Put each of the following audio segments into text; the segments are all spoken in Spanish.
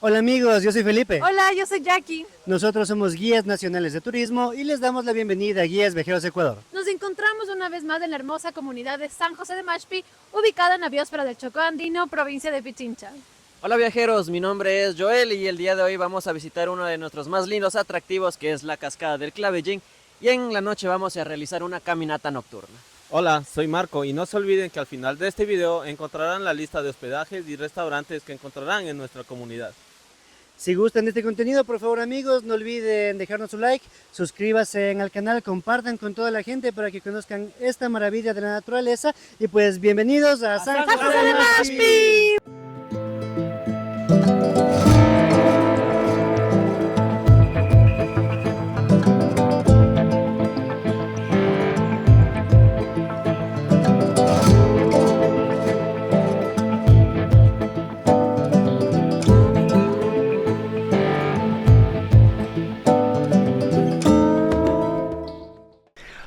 Hola amigos, yo soy Felipe. Hola, yo soy Jackie. Nosotros somos guías nacionales de turismo y les damos la bienvenida a Guías Viajeros Ecuador. Nos encontramos una vez más en la hermosa comunidad de San José de Mashpi, ubicada en la biosfera del Chocó Andino, provincia de Pichincha. Hola viajeros, mi nombre es Joel y el día de hoy vamos a visitar uno de nuestros más lindos atractivos, que es la cascada del Clavellín, y en la noche vamos a realizar una caminata nocturna. Hola, soy Marco y no se olviden que al final de este video encontrarán la lista de hospedajes y restaurantes que encontrarán en nuestra comunidad. Si gustan de este contenido, por favor amigos, no olviden dejarnos su like, suscríbanse al canal, compartan con toda la gente para que conozcan esta maravilla de la naturaleza y pues bienvenidos a San José de Mashpi.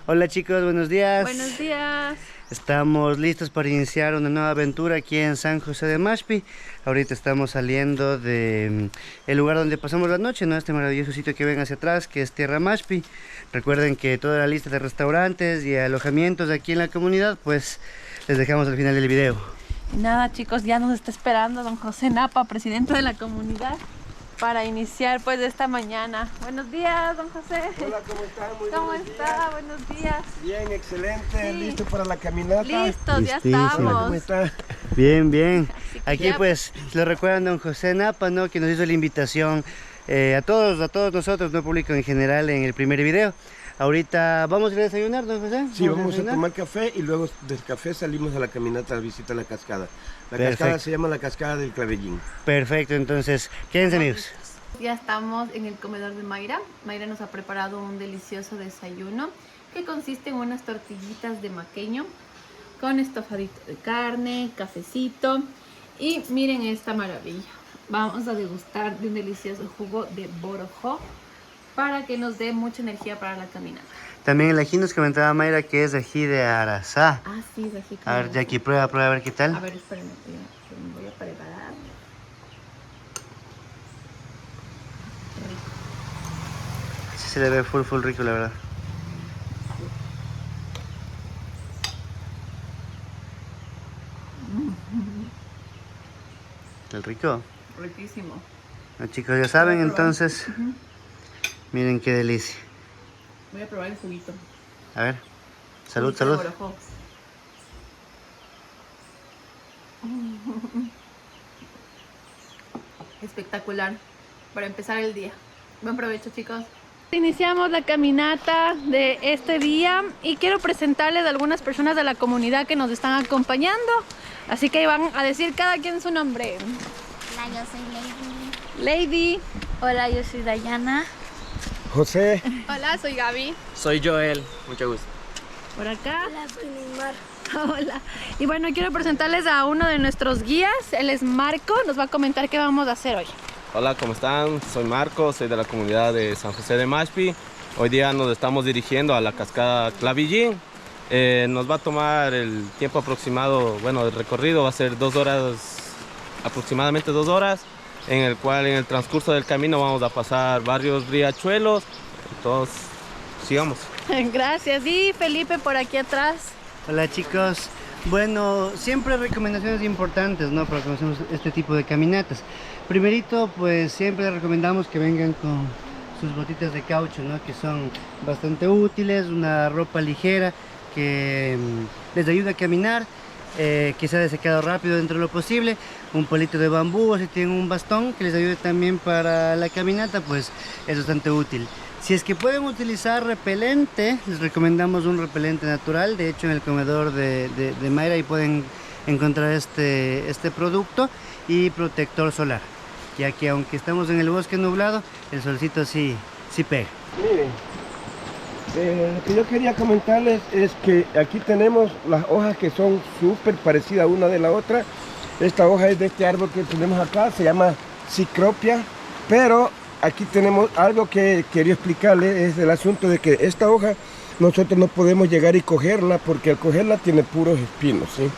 Hola chicos, buenos días. Buenos días. Estamos listos para iniciar una nueva aventura aquí en San José de Mashpi. Ahorita estamos saliendo de el lugar donde pasamos la noche, ¿no? Este maravilloso sitio que ven hacia atrás, que es Tierra Mashpi. Recuerden que toda la lista de restaurantes y alojamientos aquí en la comunidad, pues les dejamos al final del video. Nada chicos, ya nos está esperando don José Napa, presidente de la comunidad, para iniciar pues esta mañana. Buenos días, don José. Hola, ¿cómo está? ¿Cómo está? Buenos días. Bien, excelente. Sí. ¿Listo para la caminata? Listos, ya Listísimo. estamos. ¿Cómo está? Bien, bien. Así que Aquí ya- pues lo recuerdan don José Napa, ¿no? Que nos hizo la invitación a todos nosotros, no público en general, en el primer video. Ahorita vamos a ir a desayunar, don José. Sí, vamos a desayunar? tomar café y luego del café salimos a la caminata a visitar la cascada. La Perfecto. cascada se llama la cascada del Clavellín. Perfecto, entonces quédense amigos. Ya estamos en el comedor de Mayra. Mayra nos ha preparado un delicioso desayuno que consiste en unas tortillitas de maqueño con estofadito de carne, cafecito y miren esta maravilla. Vamos a degustar de un delicioso jugo de borojó para que nos dé mucha energía para la caminata. También el ají nos comentaba Mayra que es ají de Arazá. Ah, sí, es así. A ver, Jackie, prueba a ver qué tal. A ver, espérenme, me voy a preparar. Sí se le ve full rico, la verdad. ¿El rico? Riquísimo. Los chicos ya saben, entonces, miren qué delicia. Voy a probar el juguito. A ver, salud, Juguito de salud. borojó. Espectacular para empezar el día. Buen provecho, chicos. Iniciamos la caminata de este día y quiero presentarles a algunas personas de la comunidad que nos están acompañando. Así que van a decir cada quien su nombre. Hola, yo soy Lady. Lady. Hola, yo soy Dayana. José, Hola, soy Gaby. Soy Joel, mucho gusto. Por acá. Hola, soy Neymar. Hola. Y bueno, quiero presentarles a uno de nuestros guías. Él es Marco. Nos va a comentar qué vamos a hacer hoy. Hola, ¿cómo están? Soy Marco, soy de la comunidad de San José de Mashpi. Hoy día nos estamos dirigiendo a la cascada Clavellín. Nos va a tomar el tiempo aproximado, bueno, el recorrido va a ser 2 horas, aproximadamente 2 horas, en el cual en el transcurso del camino vamos a pasar varios riachuelos. Entonces, sigamos. Gracias. Y Felipe por aquí atrás. Hola chicos. Bueno, siempre recomendaciones importantes, ¿no? Para conocer este tipo de caminatas. Primerito, pues siempre recomendamos que vengan con sus botitas de caucho, ¿no? Que son bastante útiles, una ropa ligera que les ayuda a caminar, que sea desecado rápido dentro de lo posible, un palito de bambú o si tienen un bastón que les ayude también para la caminata, pues es bastante útil. Si es que pueden utilizar repelente, les recomendamos un repelente natural. De hecho, en el comedor de Mayra ahí pueden encontrar este producto y protector solar, ya que aunque estamos en el bosque nublado, el solcito sí pega. miren, lo que yo quería comentarles es que aquí tenemos las hojas que son súper parecidas una de la otra. Esta hoja es de este árbol que tenemos acá, se llama cicropia, pero aquí tenemos algo que quería explicarles, es el asunto de que esta hoja nosotros no podemos llegar y cogerla porque al cogerla tiene puros espinos, ¿sí?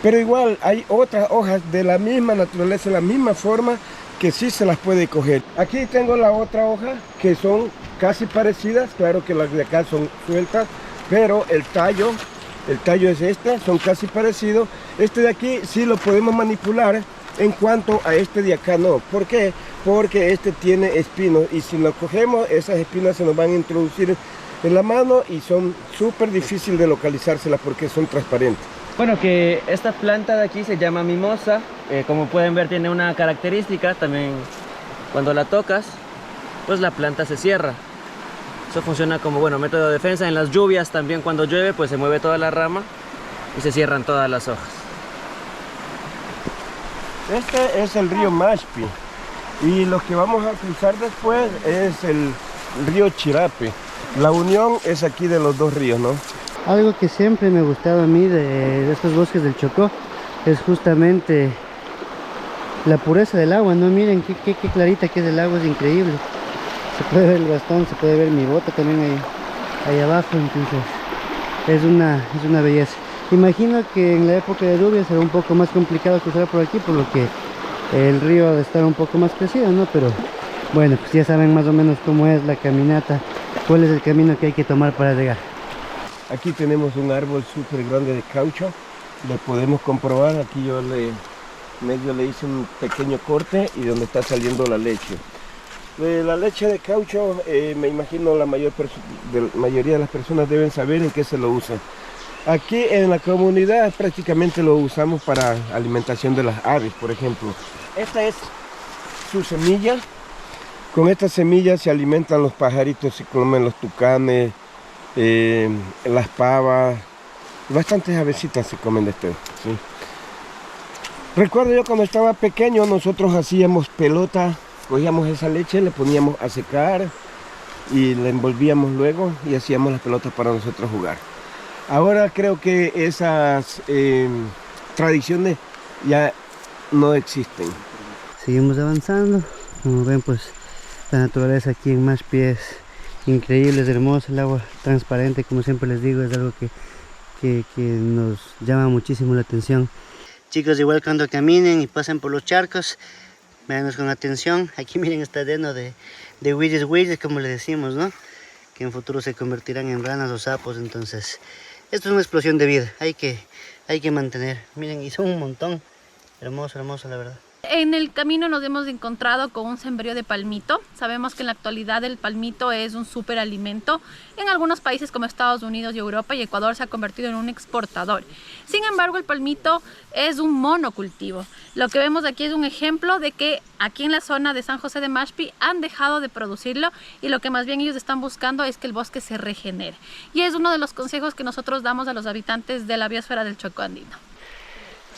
Pero igual hay otras hojas de la misma naturaleza, de la misma forma, que sí se las puede coger. Aquí tengo la otra hoja que son casi parecidas, claro que las de acá son sueltas, pero el tallo es este, son casi parecidos. Este de aquí sí lo podemos manipular, en cuanto a este de acá no. ¿Por qué? Porque este tiene espinos y si lo cogemos, esas espinas se nos van a introducir en la mano y son súper difíciles de localizárselas porque son transparentes. Bueno, que esta planta de aquí se llama mimosa. Como pueden ver, tiene una característica también. Cuando la tocas, pues la planta se cierra. Eso funciona como, bueno, método de defensa. En las lluvias también, cuando llueve, pues se mueve toda la rama y se cierran todas las hojas. Este es el río Mashpi y lo que vamos a cruzar después es el río Chirapi. La unión es aquí de los dos ríos, ¿no? Algo que siempre me ha gustado a mí de estos bosques del Chocó es justamente la pureza del agua, ¿no? Miren qué clarita que es el agua, es increíble. Se puede ver el bastón, se puede ver mi bota también ahí abajo, entonces es una belleza. Imagino que en la época de lluvia será un poco más complicado cruzar por aquí, por lo que el río ha de estar un poco más crecido, ¿no? Pero bueno, pues ya saben más o menos cómo es la caminata, cuál es el camino que hay que tomar para llegar. Aquí tenemos un árbol súper grande de caucho, lo podemos comprobar. Aquí yo medio le hice un pequeño corte y donde está saliendo la leche. La leche de caucho, me imagino la mayoría de las personas deben saber en qué se lo usa. Aquí en la comunidad prácticamente lo usamos para alimentación de las aves, por ejemplo. Esta es su semilla. Con esta semilla se alimentan los pajaritos, se comen los tucanes, las pavas, bastantes avecitas se comen de este, ¿sí? Recuerdo yo cuando estaba pequeño, nosotros hacíamos pelota, cogíamos esa leche, le poníamos a secar y la envolvíamos luego y hacíamos las pelotas para nosotros jugar. Ahora creo que esas tradiciones ya no existen. Seguimos avanzando. Como ven, pues la naturaleza aquí en Mashpi es increíble, es hermosa, el agua transparente, como siempre les digo, es algo que nos llama muchísimo la atención. Chicos, igual cuando caminen y pasen por los charcos, véanos con atención. Aquí miren, está lleno de huilles, como le decimos, ¿no? Que en futuro se convertirán en ranas o sapos. Entonces, esto es una explosión de vida, hay que mantener. Miren, y son un montón. Hermoso, hermoso, la verdad. En el camino nos hemos encontrado con un sembrío de palmito. Sabemos que en la actualidad el palmito es un superalimento. En algunos países como Estados Unidos y Europa y Ecuador se ha convertido en un exportador. Sin embargo, el palmito es un monocultivo. Lo que vemos aquí es un ejemplo de que aquí en la zona de San José de Mashpi han dejado de producirlo y lo que más bien ellos están buscando es que el bosque se regenere. Y es uno de los consejos que nosotros damos a los habitantes de la biosfera del Chocó andino.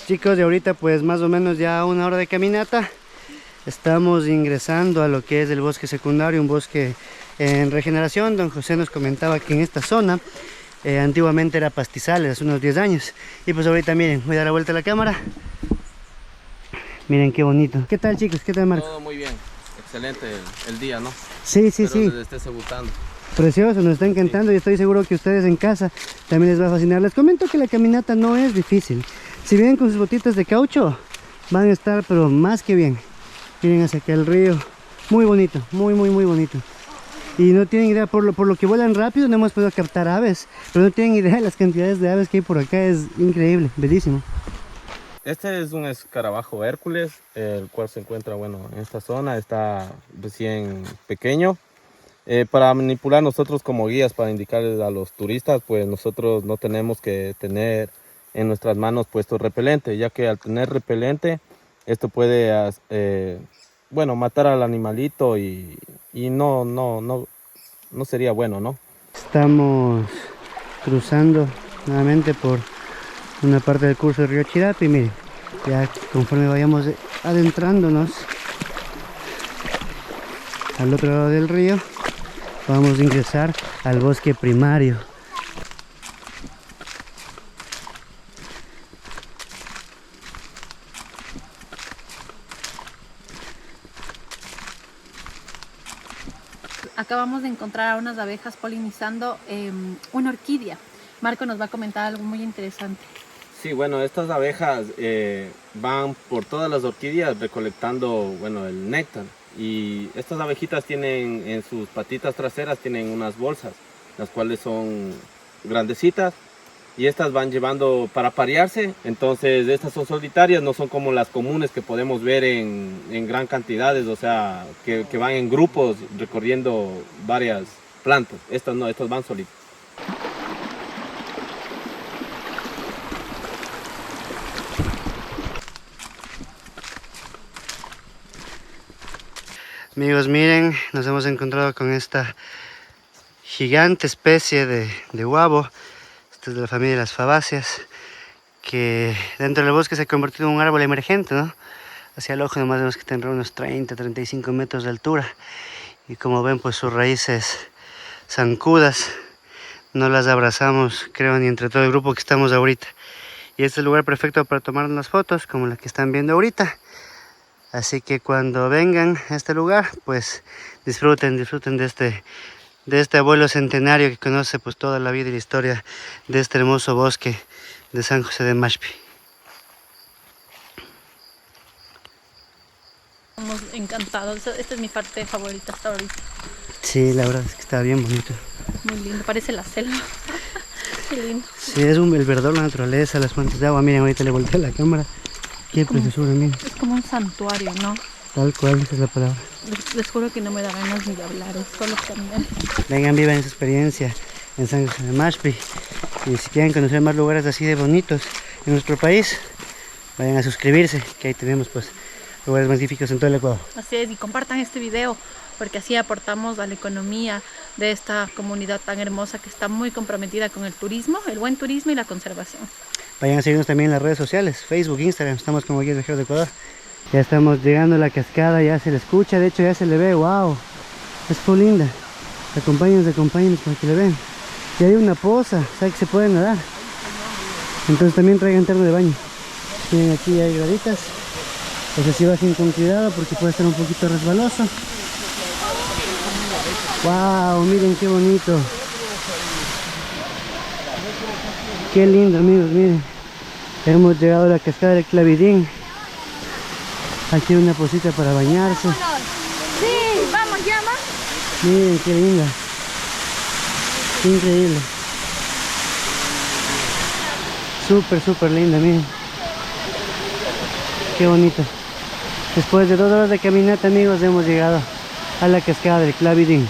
Chicos, de ahorita pues más o menos ya 1 hora de caminata, estamos ingresando a lo que es el bosque secundario, un bosque en regeneración. Don José nos comentaba que en esta zona antiguamente era pastizales, hace unos 10 años. Y pues ahorita miren, voy a dar la vuelta a la cámara. Miren qué bonito. ¿Qué tal, chicos? ¿Qué tal, Marco? Todo muy bien, excelente el día, ¿no? Sí, sí, Espero sí. les esté gustando. Precioso, nos está encantando y estoy seguro que ustedes en casa también les va a fascinar. Les comento que la caminata no es difícil. Si vienen con sus botitas de caucho, van a estar pero más que bien. Miren hacia acá el río, muy bonito, muy bonito. Y no tienen idea, por lo que vuelan rápido, no hemos podido captar aves, pero no tienen idea de las cantidades de aves que hay por acá, es increíble, bellísimo. Este es un escarabajo Hércules, el cual se encuentra, bueno, en esta zona, está recién pequeño. Para manipular nosotros como guías, para indicarles a los turistas, pues nosotros no tenemos que tener en nuestras manos puesto repelente, ya que al tener repelente, esto puede, bueno, matar al animalito y no sería bueno, ¿no? Estamos cruzando nuevamente por una parte del curso del río Chirapi. Miren, ya conforme vayamos adentrándonos al otro lado del río, vamos a ingresar al bosque primario. Acabamos de encontrar a unas abejas polinizando una orquídea. Marco nos va a comentar algo muy interesante. Sí, bueno, estas abejas van por todas las orquídeas recolectando, bueno, el néctar. Y estas abejitas tienen en sus patitas traseras tienen unas bolsas, las cuales son grandecitas y estas van llevando para parearse. Entonces estas son solitarias, no son como las comunes que podemos ver en gran cantidades, o sea, que van en grupos recorriendo varias plantas. Estas no, estas van solitas. Amigos, miren, nos hemos encontrado con esta gigante especie de guavo. Esta es de la familia de las fabáceas, que dentro del bosque se ha convertido en un árbol emergente, ¿no? Hacia el ojo nomás vemos que tendrá unos 30-35 metros de altura. Y como ven, pues sus raíces zancudas no las abrazamos, creo, ni entre todo el grupo que estamos ahorita. Y este es el lugar perfecto para tomar unas fotos, como la que están viendo ahorita. Así que cuando vengan a este lugar, pues disfruten de este abuelo centenario que conoce pues toda la vida y la historia de este hermoso bosque de San José de Mashpi. Estamos encantados. Esta es mi parte favorita hasta ahorita. Sí, la verdad es que está bien bonito. Muy lindo, parece la selva. Qué lindo. Sí, es el verdor, la naturaleza, las fuentes de agua. Miren, ahorita le volteé la cámara. Qué preciosura, miren. Es como un santuario, ¿no? Tal cual, esa es la palabra. Les juro que no me da ganas ni de hablar, es solo caminar. Vengan, vivan esa experiencia en San José de Mashpi. Y si quieren conocer más lugares así de bonitos en nuestro país, vayan a suscribirse, que ahí tenemos pues lugares magníficos en todo el Ecuador. Así es, y compartan este video, porque así aportamos a la economía de esta comunidad tan hermosa que está muy comprometida con el turismo, el buen turismo y la conservación. Vayan a seguirnos también en las redes sociales, Facebook, Instagram, estamos como Guías Viajeros de Ecuador. Ya estamos llegando a la cascada, ya se le escucha, de hecho ya se le ve, wow, es muy linda. Acompáñenos para que le vean. Y hay una poza, o sea que se puede nadar. Entonces también traigan terno de baño. Miren, aquí hay graditas. Pues así va sin con cuidado porque puede estar un poquito resbaloso. Wow, miren qué bonito. Qué lindo, amigos, miren. Hemos llegado a la cascada del Clavidín. Aquí hay una posita para bañarse. Sí, vamos, llama. Miren qué linda. Qué increíble. Súper linda, miren. Qué bonito. Después de 2 horas de caminata, amigos, hemos llegado a la cascada del Clavidín.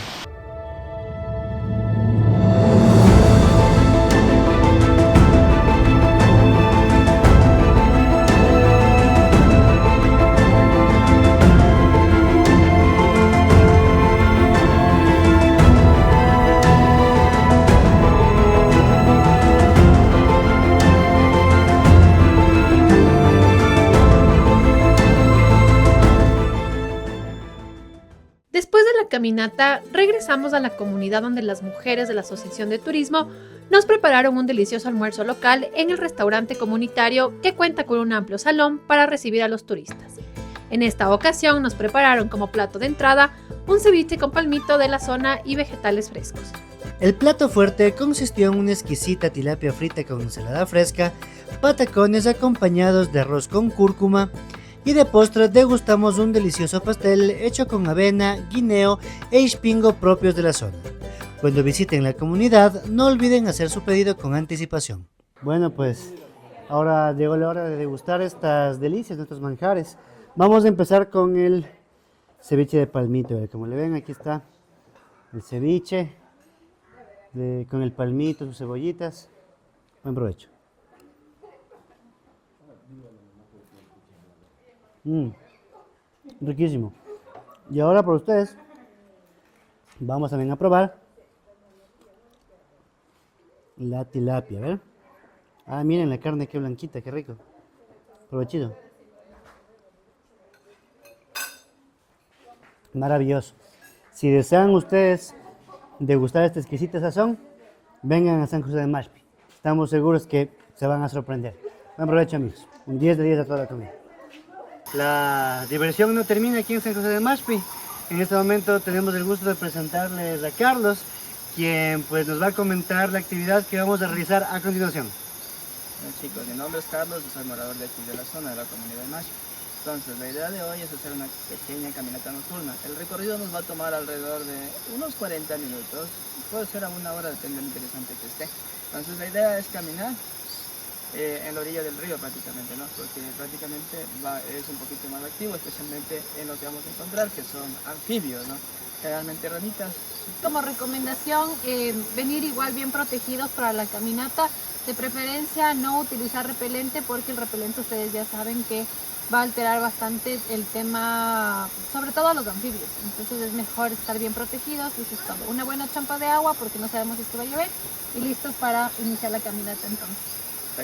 Después de la caminata, regresamos a la comunidad donde las mujeres de la Asociación de Turismo nos prepararon un delicioso almuerzo local en el restaurante comunitario que cuenta con un amplio salón para recibir a los turistas. En esta ocasión nos prepararon como plato de entrada un ceviche con palmito de la zona y vegetales frescos. El plato fuerte consistió en una exquisita tilapia frita con ensalada fresca, patacones acompañados de arroz con cúrcuma, y de postre degustamos un delicioso pastel hecho con avena, guineo e ispingo propios de la zona. Cuando visiten la comunidad, no olviden hacer su pedido con anticipación. Bueno, pues ahora llegó la hora de degustar estas delicias, nuestros manjares. Vamos a empezar con el ceviche de palmito. Como le ven, aquí está el ceviche con el palmito, sus cebollitas. Buen provecho. Riquísimo. Y ahora por ustedes vamos también a probar la tilapia, ¿ver? Ah, miren la carne, qué blanquita, qué rico. Provechito. Maravilloso. Si desean ustedes degustar esta exquisita sazón, vengan a San José de Mashpi. Estamos seguros que se van a sorprender. Buen provecho, amigos. Un 10 de 10 a toda la comida. La diversión no termina aquí en San José de Mashpi. En este momento tenemos el gusto de presentarles a Carlos, quien pues nos va a comentar la actividad que vamos a realizar a continuación. Bueno, chicos, mi nombre es Carlos, yo soy morador de aquí de la zona de la comunidad de Mashpi. Entonces, la idea de hoy es hacer una pequeña caminata nocturna. El recorrido nos va a tomar alrededor de unos 40 minutos, puede ser a una hora, depende de lo interesante que esté. Entonces, la idea es caminar en la orilla del río prácticamente, ¿no? Porque prácticamente es un poquito más activo, especialmente en lo que vamos a encontrar, que son anfibios, ¿no? Generalmente ranitas. Como recomendación, venir igual bien protegidos para la caminata. De preferencia no utilizar repelente, porque el repelente ustedes ya saben que va a alterar bastante el tema, sobre todo a los anfibios. Entonces es mejor estar bien protegidos y eso es todo. Una buena champa de agua, porque no sabemos si es que va a llover, y listos para iniciar la caminata entonces.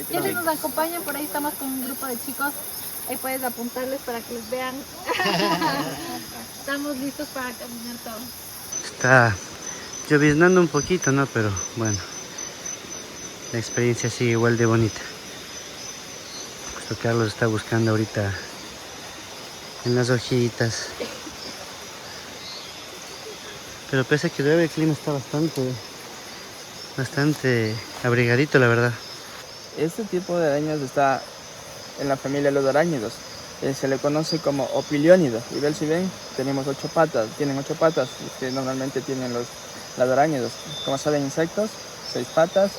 ¿Quiénes nos acompañan? Por ahí estamos con un grupo de chicos. Ahí puedes apuntarles para que les vean. Estamos listos para caminar todos. Está lloviznando un poquito, ¿no? Pero bueno, la experiencia sigue igual de bonita. Justo Carlos está buscando ahorita en las hojitas. Pero pese a que llueve, el clima está bastante abrigadito, la verdad. Este tipo de arañas está en la familia de los arácnidos. Se le conoce como opiliónido. Y si ven, tenemos 8 patas, tienen 8 patas, que normalmente tienen los arácnidos. Como saben, insectos, 6 patas,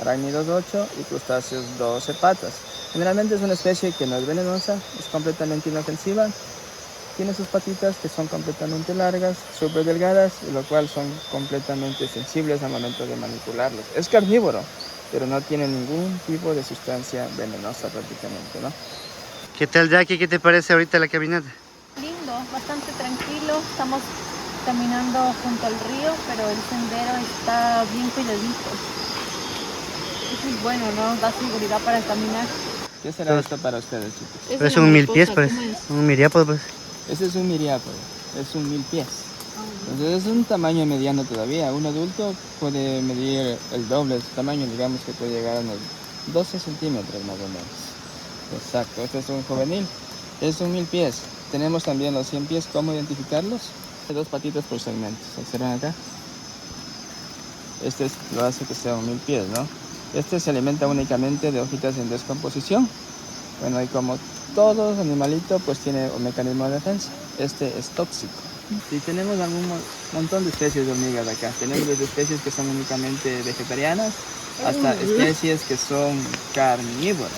arácnidos 8 y crustáceos 12 patas. Generalmente es una especie que no es venenosa, es completamente inofensiva. Tiene sus patitas que son completamente largas, súper delgadas, lo cual son completamente sensibles al momento de manipularlos. Es carnívoro, pero no tiene ningún tipo de sustancia venenosa prácticamente, ¿no? ¿Qué tal, Jackie? ¿Qué te parece ahorita la caminata? Lindo, bastante tranquilo. Estamos caminando junto al río, pero el sendero está bien cuidadito. Eso es bueno, ¿no? Da seguridad para caminar. ¿Qué será esto para ustedes, chicos? Parece un 1000 pies, parece. Un miriápodo, pues. Este es un miriápodo, es un 1000 pies. Entonces es un tamaño mediano todavía. Un adulto puede medir el doble de su tamaño, digamos que puede llegar a unos 12 centímetros más o menos. Exacto, este es un juvenil, es un 1000 pies. Tenemos también los 100 pies, ¿cómo identificarlos? 2 patitas por segmentos, observen acá. Este lo hace que sea un 1000 pies, ¿no? Este se alimenta únicamente de hojitas en descomposición. Bueno, y como todo animalito, pues tiene un mecanismo de defensa. Este es tóxico. Y tenemos algún montón de especies de hormigas acá. Tenemos desde especies que son únicamente vegetarianas hasta especies que son carnívoras.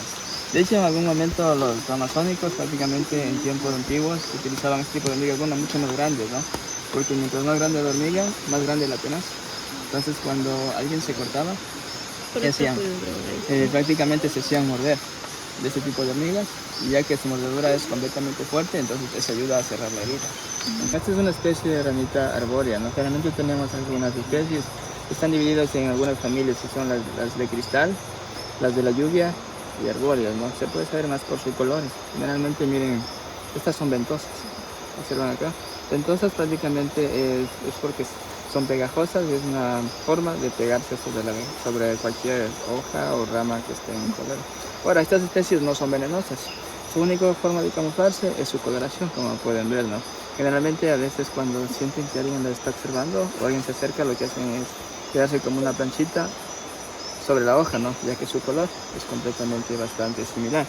De hecho, en algún momento los amazónicos, prácticamente en tiempos antiguos, utilizaban este tipo de hormigas, bueno, mucho más grandes, ¿no? Porque mientras más grande la hormiga, más grande la tenaza. Entonces, cuando alguien se cortaba, ¿qué hacían? Prácticamente se hacían morder de este tipo de hormigas, y ya que su mordedura es completamente fuerte, entonces eso ayuda a cerrar la herida. Esta es una especie de ranita arbórea, ¿no? Generalmente tenemos algunas especies que están divididas en algunas familias, que son las de cristal, las de la lluvia y arbóreas, ¿no? Se puede saber más por sus colores. Generalmente, miren, estas son ventosas, observan acá. Ventosas prácticamente es porque son pegajosas y es una forma de pegarse sobre cualquier hoja o rama que esté en el color. Ahora, estas especies no son venenosas. Su única forma de camuflarse es su coloración, como pueden ver, ¿no? Generalmente, a veces cuando sienten que alguien les está observando o alguien se acerca, lo que hacen es quedarse como una planchita sobre la hoja, ¿no? Ya que su color es completamente bastante similar.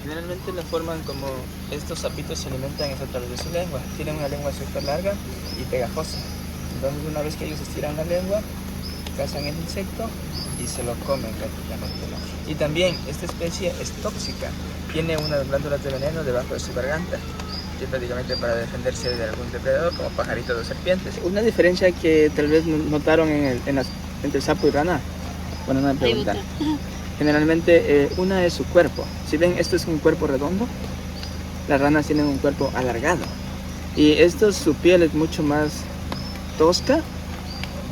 Generalmente la forma en como estos sapitos se alimentan es a través de su lengua. Tienen una lengua súper larga y pegajosa. Entonces, una vez que ellos estiran la lengua, cazan el insecto y se lo comen prácticamente, ¿no? Y también esta especie es tóxica. Tiene unas glándulas de veneno debajo de su garganta, que prácticamente para defenderse de algún depredador, como pajaritos o serpientes. Una diferencia que tal vez notaron entre el sapo y rana. Bueno, una pregunta. Generalmente una es su cuerpo. Si ven, esto es un cuerpo redondo, las ranas tienen un cuerpo alargado. Y su piel es mucho más tosca,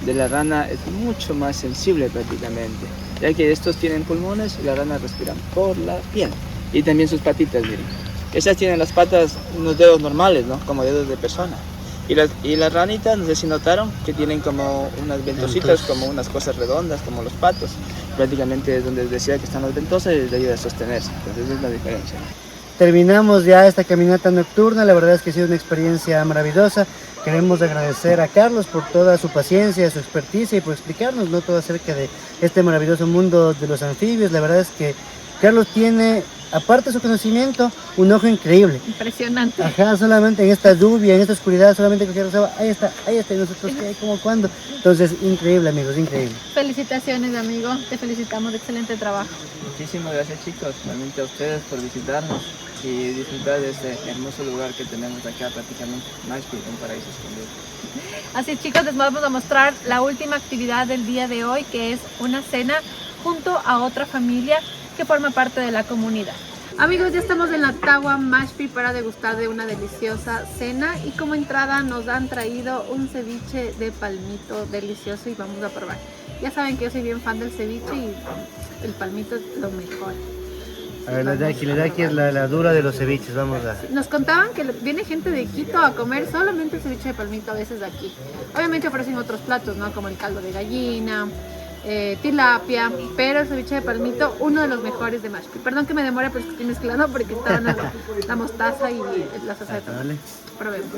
de la rana es mucho más sensible prácticamente, ya que estos tienen pulmones y las ranas respiran por la piel. Y también sus patitas, miren. Estas tienen las patas, unos dedos normales, ¿no? Como dedos de persona. Y las ranitas, no sé si notaron, que tienen como unas ventositas, como unas cosas redondas, como los patos. Prácticamente es donde les decía que están las ventosas y les ayuda a sostenerse. Entonces esa es la diferencia. Terminamos ya esta caminata nocturna, la verdad es que ha sido una experiencia maravillosa. queremos agradecer a Carlos por toda su paciencia, su experticia y por explicarnos, ¿no?, todo acerca de este maravilloso mundo de los anfibios. La verdad es que Carlos tiene, aparte de su conocimiento, un ojo increíble. Impresionante. Ajá, solamente en esta lluvia, en esta oscuridad, solamente que observa, ahí está, y nosotros, ¿qué? ¿Cómo? ¿Cuándo? Entonces, increíble, amigos, increíble. Felicitaciones, amigo. Te felicitamos, excelente trabajo. Muchísimas gracias, chicos, realmente a ustedes por visitarnos y disfrutar de este hermoso lugar que tenemos acá prácticamente, Mashpee, un paraíso escondido. Así es, chicos, les vamos a mostrar la última actividad del día de hoy, que es una cena junto a otra familia que forma parte de la comunidad. Amigos, ya estamos en la Tawa Mashpee para degustar de una deliciosa cena y como entrada nos han traído un ceviche de palmito delicioso y vamos a probar. Ya saben que yo soy bien fan del ceviche y el palmito es lo mejor. A ver, la de aquí es la dura de los ceviches, vamos a... Nos contaban que viene gente de Quito a comer solamente el ceviche de palmito a veces de aquí. Obviamente ofrecen otros platos, ¿no? Como el caldo de gallina, tilapia, pero el ceviche de palmito, uno de los mejores de Mashpee. Perdón que me demore, pero es que estoy mezclando porque estaban la mostaza y la salsa de tomate. Vale. Probemos.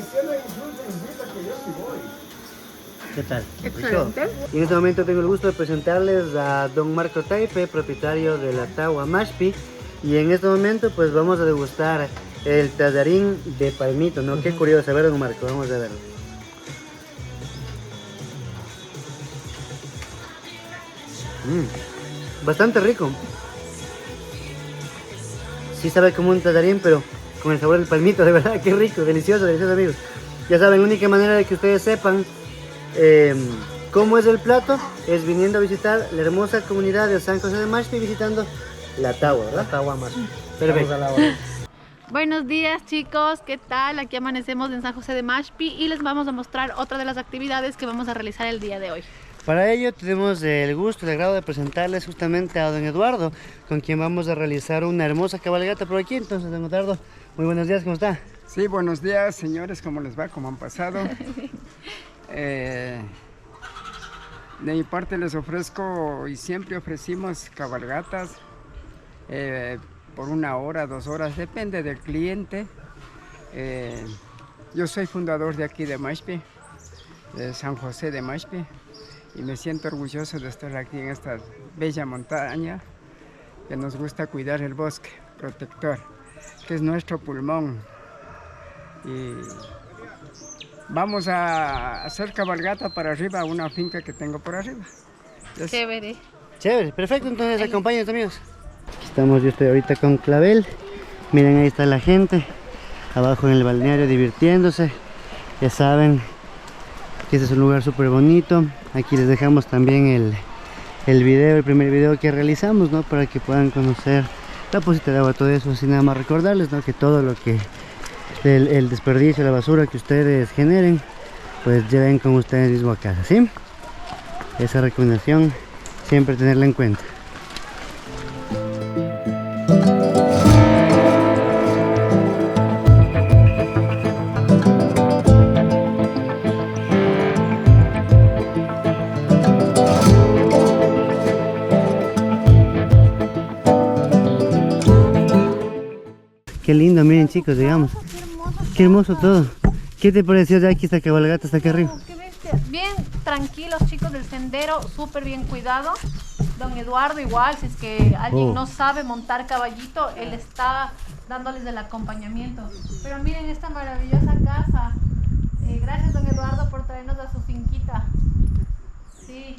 ¿Qué tal? Excelente. ¿Rico? Y en este momento tengo el gusto de presentarles a don Marco Taipe, propietario de la Tawa Mashpee. Y en este momento pues vamos a degustar el tallarín de palmito, ¿no? Qué curioso, a ver, don Marco, vamos a verlo. Bastante rico. Sí sabe como un tallarín, pero con el sabor del palmito, de verdad, qué rico, delicioso, delicioso, amigos. Ya saben, la única manera de que ustedes sepan cómo es el plato es viniendo a visitar la hermosa comunidad de San José de Mashpee, visitando la Tawa, ¿verdad? La Tawa Mashpee. Perfecto. Buenos días, chicos, ¿qué tal? Aquí amanecemos en San José de Mashpee y les vamos a mostrar otra de las actividades que vamos a realizar el día de hoy. Para ello tenemos el gusto y el agrado de presentarles justamente a don Eduardo, con quien vamos a realizar una hermosa cabalgata por aquí. Entonces, don Eduardo, muy buenos días, ¿cómo está? Sí, buenos días, señores, ¿cómo les va? ¿Cómo han pasado? De mi parte les ofrezco y siempre ofrecimos cabalgatas por 1 hora, 2 horas, depende del cliente. Yo soy fundador de aquí de Mashpee, de San José de Mashpee, y me siento orgulloso de estar aquí en esta bella montaña que nos gusta cuidar el bosque protector, que es nuestro pulmón. Y vamos a hacer cabalgata para arriba a una finca que tengo por arriba. Chévere. Chévere, perfecto, entonces acompáñenos, amigos. Aquí estamos, yo estoy ahorita con Clavel. Miren, ahí está la gente abajo en el balneario divirtiéndose. Ya saben que este es un lugar súper bonito. Aquí les dejamos también el video, el primer video que realizamos, ¿no? Para que puedan conocer la posita de agua, todo eso. Así nada más recordarles, ¿no? Que todo lo que el desperdicio, la basura que ustedes generen, pues lleven con ustedes mismo a casa, ¿sí? Esa recomendación siempre tenerla en cuenta. Qué lindo, miren, chicos, digamos. Qué hermoso todo. ¿Qué te pareció de aquí esta cabalgata hasta acá arriba? Qué bestia. Bien tranquilos, chicos, del sendero, súper bien cuidado. Don Eduardo igual, si es que alguien no sabe montar caballito, él está dándoles el acompañamiento. Pero miren esta maravillosa casa. Gracias, don Eduardo, por traernos a su finquita. Sí.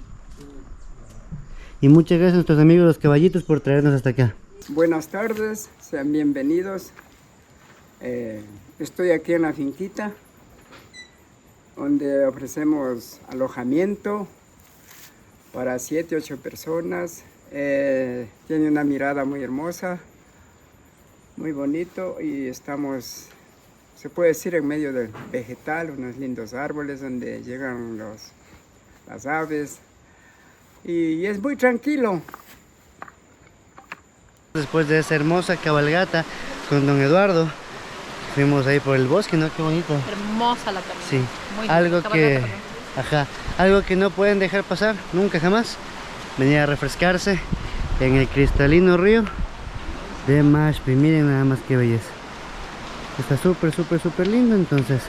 Y muchas gracias a nuestros amigos los caballitos por traernos hasta acá. Buenas tardes, sean bienvenidos. Estoy aquí en la finquita, donde ofrecemos alojamiento para 7, 8 personas. Tiene una mirada muy hermosa, muy bonito, y estamos, se puede decir, en medio del vegetal, unos lindos árboles donde llegan las aves, y es muy tranquilo. Después de esa hermosa cabalgata con don Eduardo, fuimos ahí por el bosque, ¿no? Qué bonito. Hermosa la cabalgata. Sí, Muy algo cabalgata, que, perdón. ajá, algo que no pueden dejar pasar, nunca jamás. Venir a refrescarse en el cristalino río de Mashpee. Miren nada más qué belleza. Está súper, súper, súper lindo, entonces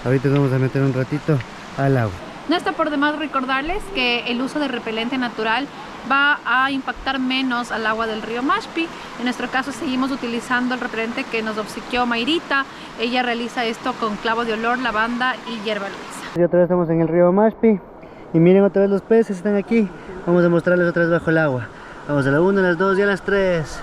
Ahorita nos vamos a meter un ratito al agua. No está por demás recordarles que el uso de repelente natural va a impactar menos al agua del río Mashpi. En nuestro caso seguimos utilizando el repelente que nos obsequió Mayrita. Ella realiza esto con clavo de olor, lavanda y hierba luisa. Y otra vez estamos en el río Mashpi y miren otra vez los peces están aquí. Vamos a mostrarles otra vez bajo el agua. Vamos a la 1, a las 2 y a las 3.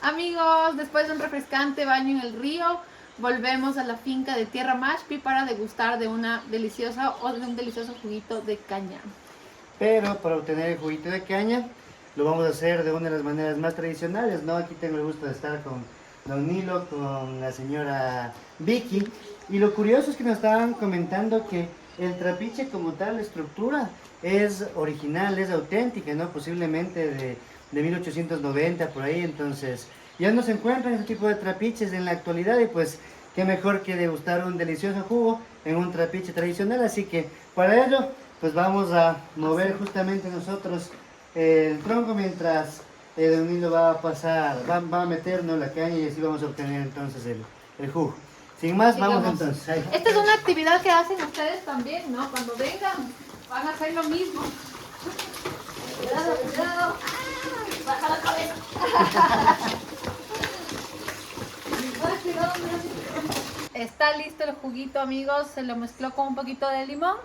Amigos, después de un refrescante baño en el río, volvemos a la finca de Tierra Mashpi para degustar de un delicioso juguito de caña. Pero para obtener el juguito de caña lo vamos a hacer de una de las maneras más tradicionales, ¿no? Aquí tengo el gusto de estar con Don Nilo, con la señora Vicky, y lo curioso es que nos estaban comentando que el trapiche como tal, la estructura, es original, es auténtica, ¿no? Posiblemente de 1890 por ahí, entonces ya no se encuentran ese tipo de trapiches en la actualidad y pues qué mejor que degustar un delicioso jugo en un trapiche tradicional, así que para ello pues vamos a mover justamente nosotros el tronco mientras Don Nilo va a pasar, va a meternos la caña y así vamos a obtener entonces el jugo. Sin más, vamos entonces. Ahí. Esta es una actividad que hacen ustedes también, ¿no? Cuando vengan van a hacer lo mismo. Cuidado, cuidado. Baja la cabeza. Está listo el juguito, amigos. Se lo mezcló con un poquito de limón.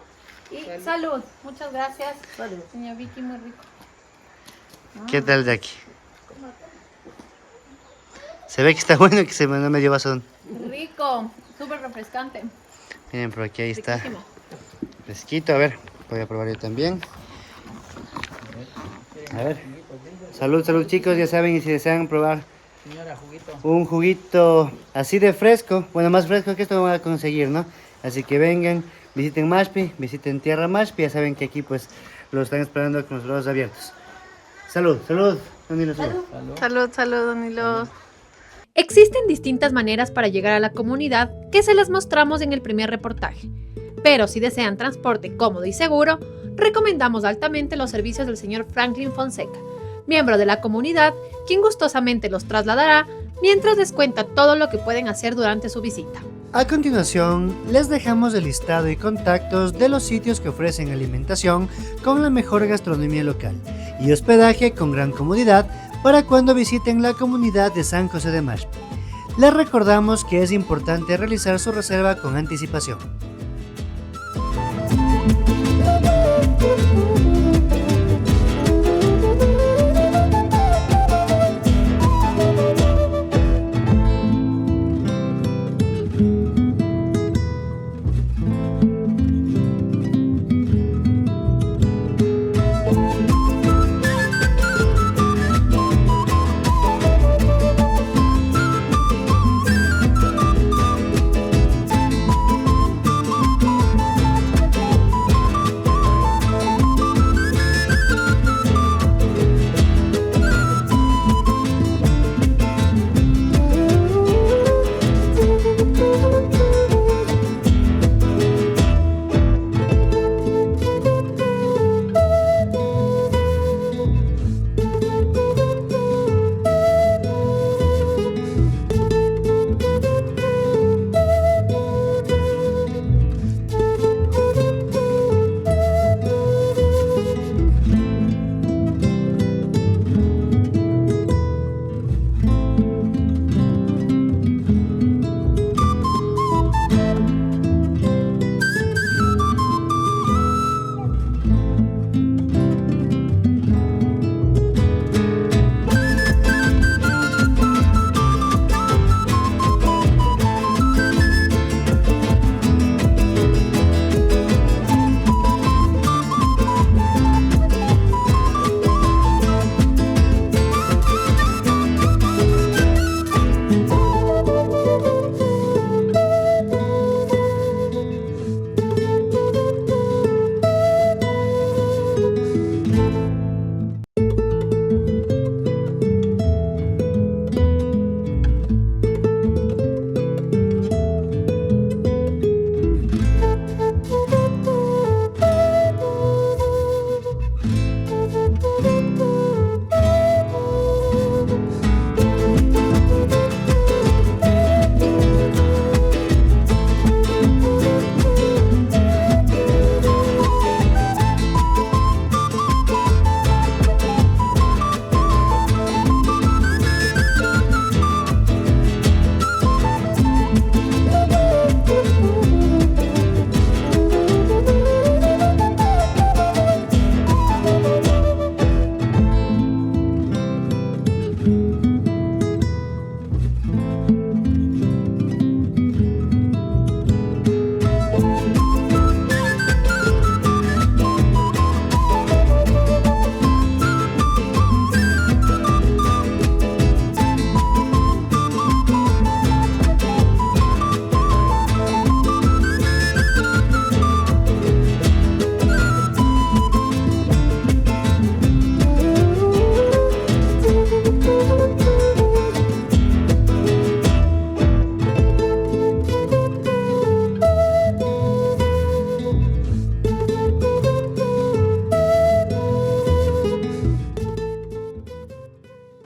Y salud. Muchas gracias. Salud. Señora Vicky, muy rico. ¿Qué tal, Jackie? Se ve que está bueno, que se mandó medio vaso. Rico. Súper refrescante. Miren, por aquí ahí está. Riquísimo. Fresquito, a ver. Voy a probar yo también. A ver. Salud, salud, chicos. Ya saben, y si desean probar un juguito así de fresco, bueno, más fresco que esto no van a conseguir, ¿no? Así que vengan, visiten Mashpi, visiten Tierra Mashpi. Ya saben que aquí pues lo están esperando con los brazos abiertos. Salud, salud, Don Nilo, salud. Salud, salud, Don Nilo. Existen distintas maneras para llegar a la comunidad que se las mostramos en el primer reportaje. Pero si desean transporte cómodo y seguro, recomendamos altamente los servicios del señor Franklin Fonseca, miembro de la comunidad, quien gustosamente los trasladará mientras les cuenta todo lo que pueden hacer durante su visita. A continuación, les dejamos el listado y contactos de los sitios que ofrecen alimentación con la mejor gastronomía local y hospedaje con gran comodidad para cuando visiten la comunidad de San José de Mashpi. Les recordamos que es importante realizar su reserva con anticipación.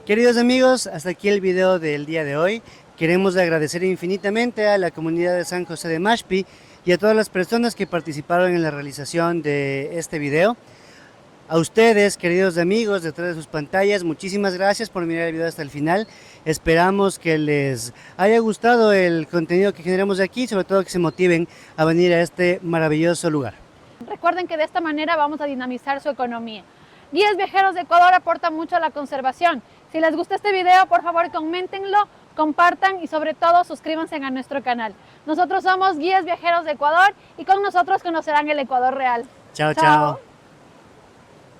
Queridos amigos, hasta aquí el video del día de hoy. Queremos agradecer infinitamente a la comunidad de San José de Mashpi y a todas las personas que participaron en la realización de este video. A ustedes, queridos amigos, detrás de sus pantallas, muchísimas gracias por mirar el video hasta el final. Esperamos que les haya gustado el contenido que generamos aquí, sobre todo que se motiven a venir a este maravilloso lugar. Recuerden que de esta manera vamos a dinamizar su economía. Guías Viajeros de Ecuador aporta mucho a la conservación. Si les gusta este video, por favor, coméntenlo, compartan y sobre todo suscríbanse a nuestro canal. Nosotros somos Guías Viajeros de Ecuador y con nosotros conocerán el Ecuador real. Chao, chao.